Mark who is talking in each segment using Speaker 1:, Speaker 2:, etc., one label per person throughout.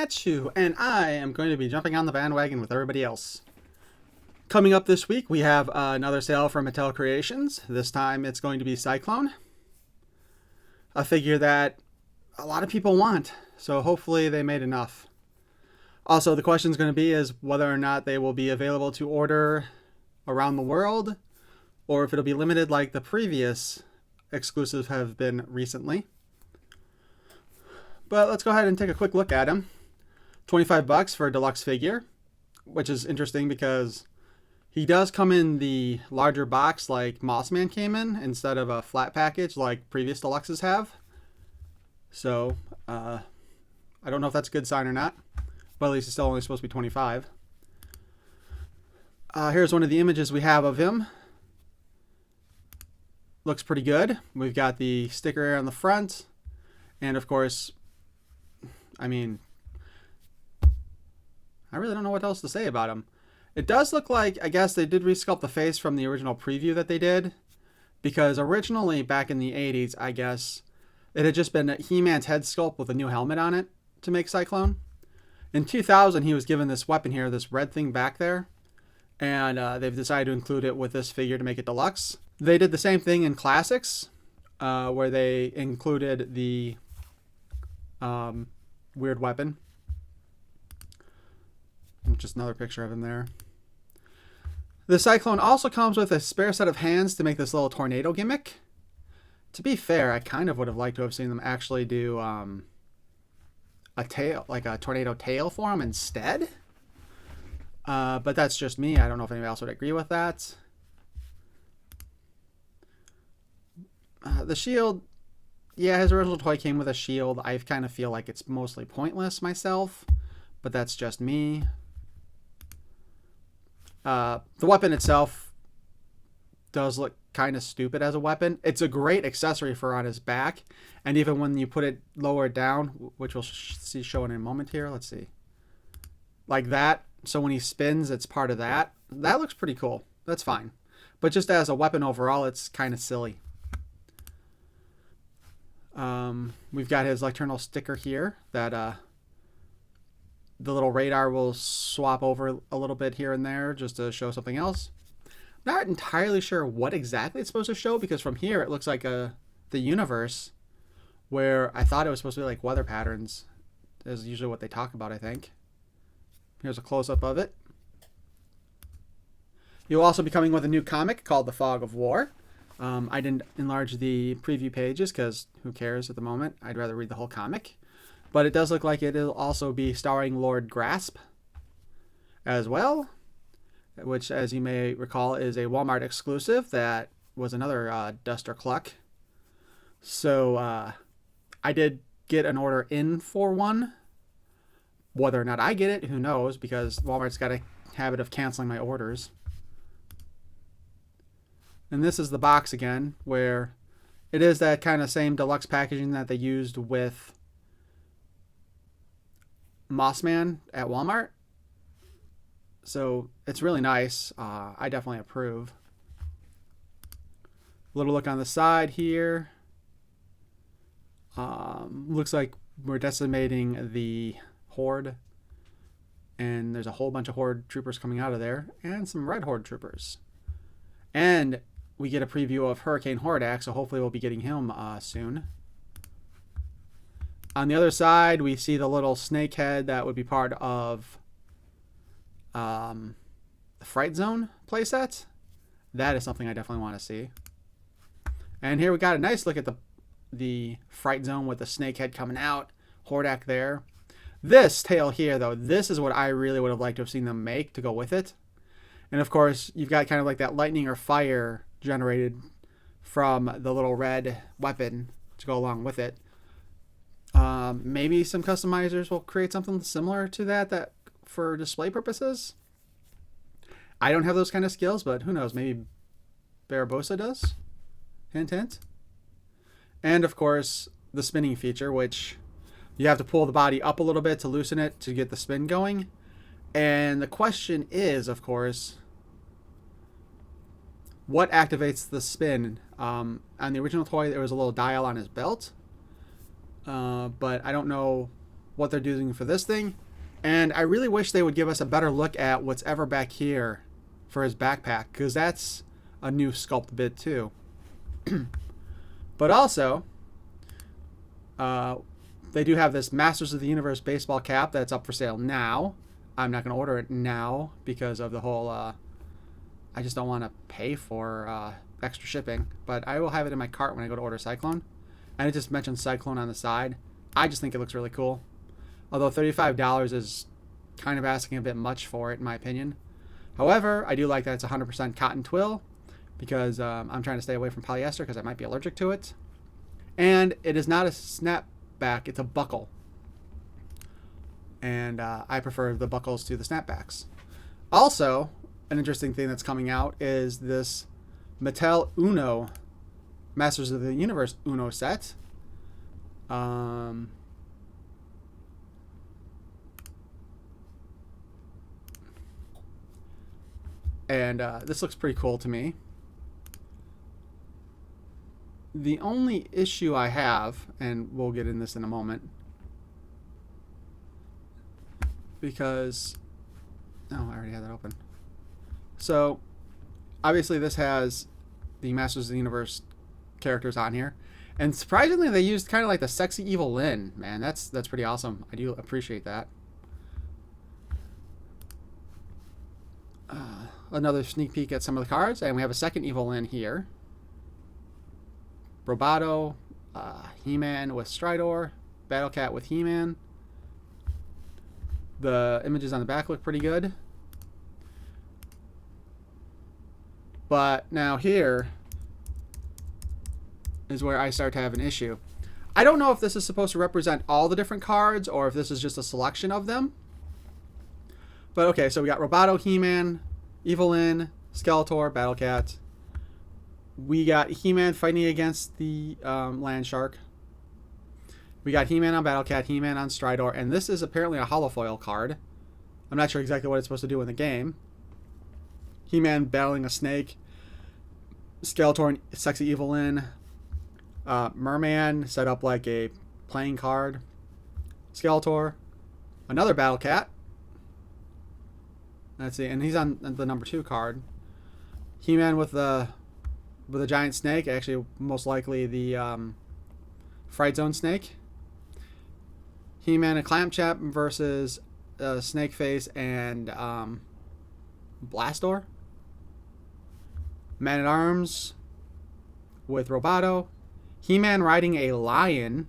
Speaker 1: MOTU, and I am going to be jumping on the bandwagon with everybody else. Coming up this week, we have another sale from Mattel Creations. This time it's going to be Sy-Klone, a figure that a lot of people want, so hopefully they made enough. Also, the question is going to be is whether or not they will be available to order around the world, or if it'll be limited like the previous exclusives have been recently. But let's go ahead and take a quick look at him. $25 for a deluxe figure, which is interesting because he does come in the larger box like Mossman came in instead of a flat package like previous deluxes have. So, I don't know if that's a good sign or not, but at least it's still only supposed to be 25. Here's one of the images we have of him. Looks pretty good. We've got the sticker on the front, and of course, I mean, I really don't know what else to say about him. It does look like, I guess they did resculpt the face from the original preview that they did, because originally back in the 80s, I guess, it had just been He-Man's head sculpt with a new helmet on it to make Sy-Klone. In 2000, he was given this weapon here, this red thing back there, and they've decided to include it with this figure to make it deluxe. They did the same thing in Classics, where they included the weird weapon. Just another picture of him there. The Sy-Klone also comes with a spare set of hands to make this little tornado gimmick. To be fair, I kind of would have liked to have seen them actually do a tail, like a tornado tail for him instead. But that's just me. I don't know if anybody else would agree with that. The shield, yeah, his original toy came with a shield. I kind of feel like it's mostly pointless myself, but that's just me. The weapon itself does look kind of stupid as a weapon. It's a great accessory for on his back, and even when you put it lower down, which we'll see shown in a moment here, let's see, like that. So when he spins, it's part of that. That looks pretty cool. That's fine. But just as a weapon overall, it's kind of silly. We've got his Nocturnal sticker here that the little radar will swap over a little bit here and there just to show something else. I'm not entirely sure what exactly it's supposed to show, because from here it looks like the universe, where I thought it was supposed to be like weather patterns is usually what they talk about, I think. Here's a close-up of it. You'll also be coming with a new comic called The Fog of War. I didn't enlarge the preview pages because who cares at the moment? I'd rather read the whole comic. But it does look like it'll also be starring Lord Grasp as well, which, as you may recall, is a Walmart exclusive that was another Duster Cluck. So I did get an order in for one. Whether or not I get it, who knows, because Walmart's got a habit of canceling my orders. And this is the box again, where it is that kind of same deluxe packaging that they used with Mossman at Walmart. So it's really nice. I definitely approve. A little look on the side here. Looks like we're decimating the Horde, and there's a whole bunch of Horde troopers coming out of there, and some Red Horde troopers. And we get a preview of Hurricane Hordak, so hopefully we'll be getting him soon. On the other side, we see the little snake head that would be part of the Fright Zone playset. That is something I definitely want to see. And here we got a nice look at the Fright Zone with the snake head coming out, Hordak there. This tail here, though, this is what I really would have liked to have seen them make to go with it. And of course, you've got kind of like that lightning or fire generated from the little red weapon to go along with it. Maybe some customizers will create something similar to that for display purposes. I don't have those kind of skills, but who knows? Maybe Barbosa does. Hint, hint. And of course, the spinning feature, which you have to pull the body up a little bit to loosen it to get the spin going. And the question is, of course, what activates the spin? On the original toy, there was a little dial on his belt. But I don't know what they're doing for this thing. And I really wish they would give us a better look at what's ever back here for his backpack, because that's a new sculpt bit too. But also, they do have this Masters of the Universe baseball cap that's up for sale now. I'm not going to order it now because of the whole, I just don't want to pay for extra shipping. But I will have it in my cart when I go to order Sy-Klone. And it just mentions Sy-Klone on the side. I just think it looks really cool. Although $35 is kind of asking a bit much for it, in my opinion. However, I do like that it's 100% cotton twill, because I'm trying to stay away from polyester because I might be allergic to it. And it is not a snapback, it's a buckle. And I prefer the buckles to the snapbacks. Also, an interesting thing that's coming out is this Mattel Uno, Masters of the Universe Uno set. And this looks pretty cool to me. The only issue I have, and we'll get in this in a moment, because, oh, I already had that open. So, obviously this has the Masters of the Universe characters on here, and surprisingly they used kind of like the sexy evil Lyn. Man, that's pretty awesome. I do appreciate that. Another sneak peek at some of the cards, and we have a second evil Lyn here. Roboto, He-Man with Stridor, Battle Cat with He-Man. The images on the back look pretty good. But now here is where I start to have an issue. I don't know if this is supposed to represent all the different cards or if this is just a selection of them. But okay, so we got Roboto, He-Man, Evil Lyn, Skeletor, Battle Cat. We got He-Man fighting against the Land Shark. We got He-Man on Battle Cat, He-Man on Stridor, and this is apparently a holofoil card. I'm not sure exactly what it's supposed to do in the game. He-Man battling a snake. Skeletor and Sexy Evil Lyn. Merman set up like a playing card. Skeletor. Another Battle Cat. Let's see, and he's on the number 2 card. He-Man with a giant snake, actually most likely the Fright Zone snake. He-Man and Clamptrap versus Snakeface and Blastor. Man-at-Arms with Roboto. He-Man riding a lion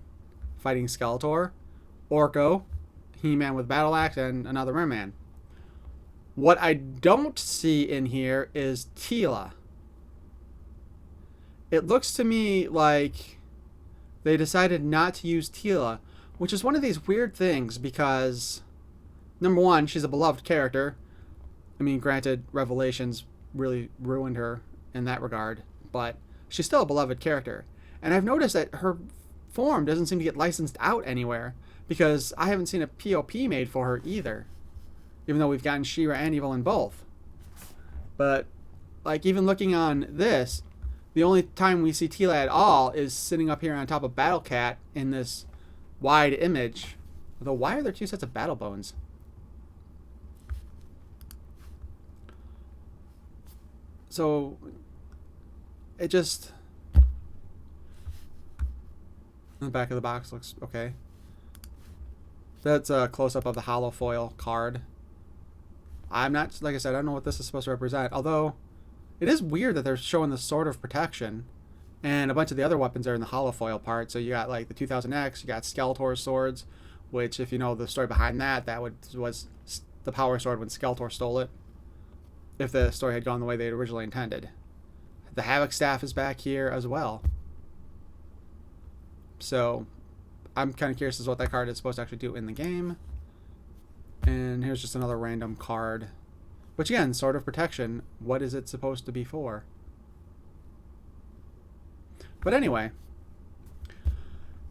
Speaker 1: fighting Skeletor. Orko. He-Man with Battle Axe and another Merman. What I don't see in here is Teela. It looks to me like they decided not to use Teela, which is one of these weird things because, number one, she's a beloved character. I mean, granted, Revelations really ruined her in that regard, but she's still a beloved character. And I've noticed that her form doesn't seem to get licensed out anywhere because I haven't seen a POP made for her either, even though we've gotten She-Ra and Evil in both. But, like, even looking on this, the only time we see Teela at all is sitting up here on top of Battle Cat in this wide image. Although, why are there 2 sets of battle bones? So, it just... the back of the box looks okay. That's a close-up of the holofoil card. I'm not, like I said, I don't know what this is supposed to represent. Although, it is weird that they're showing the Sword of Protection. And a bunch of the other weapons are in the holofoil part. So you got like the 2000X, you got Skeletor's swords, which if you know the story behind that, was the power sword when Skeletor stole it. If the story had gone the way they originally intended. The Havoc Staff is back here as well. So, I'm kind of curious as to what that card is supposed to actually do in the game. And here's just another random card. Which again, Sword of Protection, what is it supposed to be for? But anyway,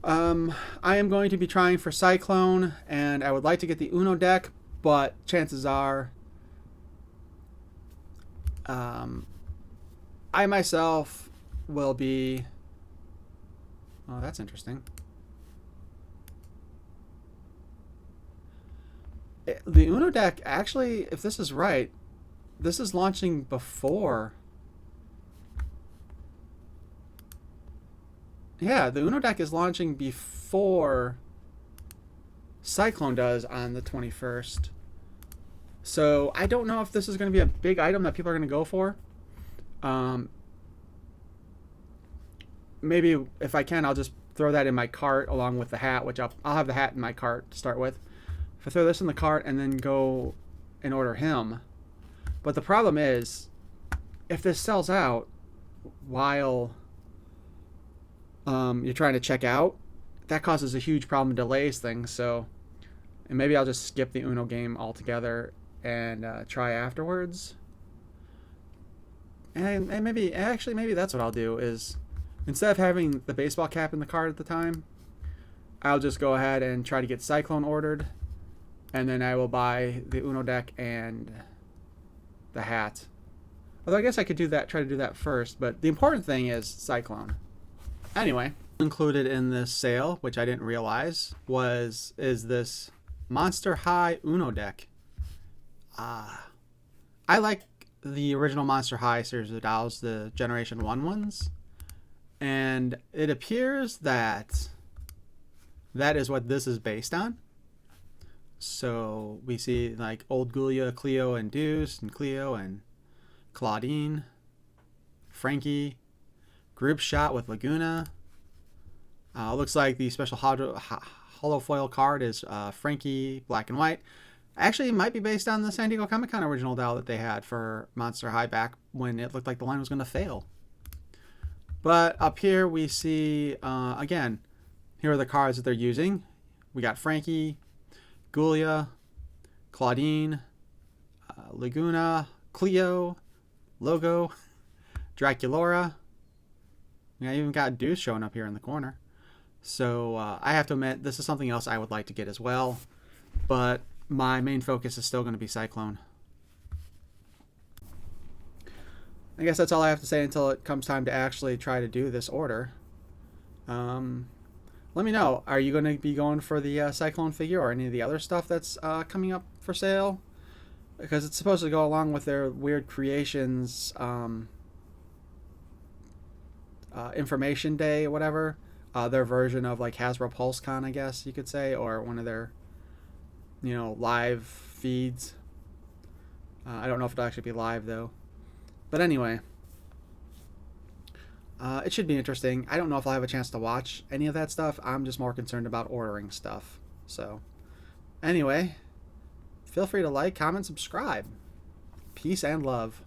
Speaker 1: I am going to be trying for Sy-Klone, and I would like to get the Uno deck, but chances are I myself will be... oh, that's interesting. The Uno deck, actually, if this is right, this is launching before. Yeah, the Uno deck is launching before Sy-Klone does on the 21st. So I don't know if this is going to be a big item that people are going to go for. Maybe if I can, I'll just throw that in my cart along with the hat, which I'll have the hat in my cart to start with. If I throw this in the cart and then go and order him. But the problem is, if this sells out while you're trying to check out, that causes a huge problem and delays things. So, and maybe I'll just skip the Uno game altogether and try afterwards. And maybe that's what I'll do is, instead of having the baseball cap in the cart at the time, I'll just go ahead and try to get Sy-Klone ordered, and then I will buy the Uno deck and the hat. Although I guess I could try to do that first, but the important thing is Sy-Klone. Anyway, included in this sale, which I didn't realize, is this Monster High Uno deck. I like the original Monster High series of dolls, the Generation 1 ones. And it appears that is what this is based on. So we see like old Gulia, Cleo, and Deuce, and Cleo, and Claudine, Frankie, group shot with Laguna. Looks like the special holo foil card is Frankie, black and white. Actually, it might be based on the San Diego Comic-Con original doll that they had for Monster High back when it looked like the line was going to fail. But up here we see, again, here are the cards that they're using. We got Frankie, Gulia, Claudine, Laguna, Cleo, Logo, Draculora. I even got Deuce showing up here in the corner. So I have to admit, this is something else I would like to get as well. But my main focus is still going to be Sy-Klone. I guess that's all I have to say until it comes time to actually try to do this order. Let me know. Are you going to be going for the Sy-Klone figure or any of the other stuff that's coming up for sale? Because it's supposed to go along with their Weird Creations information day or whatever. Their version of like Hasbro PulseCon, I guess you could say, or one of their live feeds. I don't know if it'll actually be live though. But anyway, it should be interesting. I don't know if I'll have a chance to watch any of that stuff. I'm just more concerned about ordering stuff. So anyway, feel free to like, comment, subscribe. Peace and love.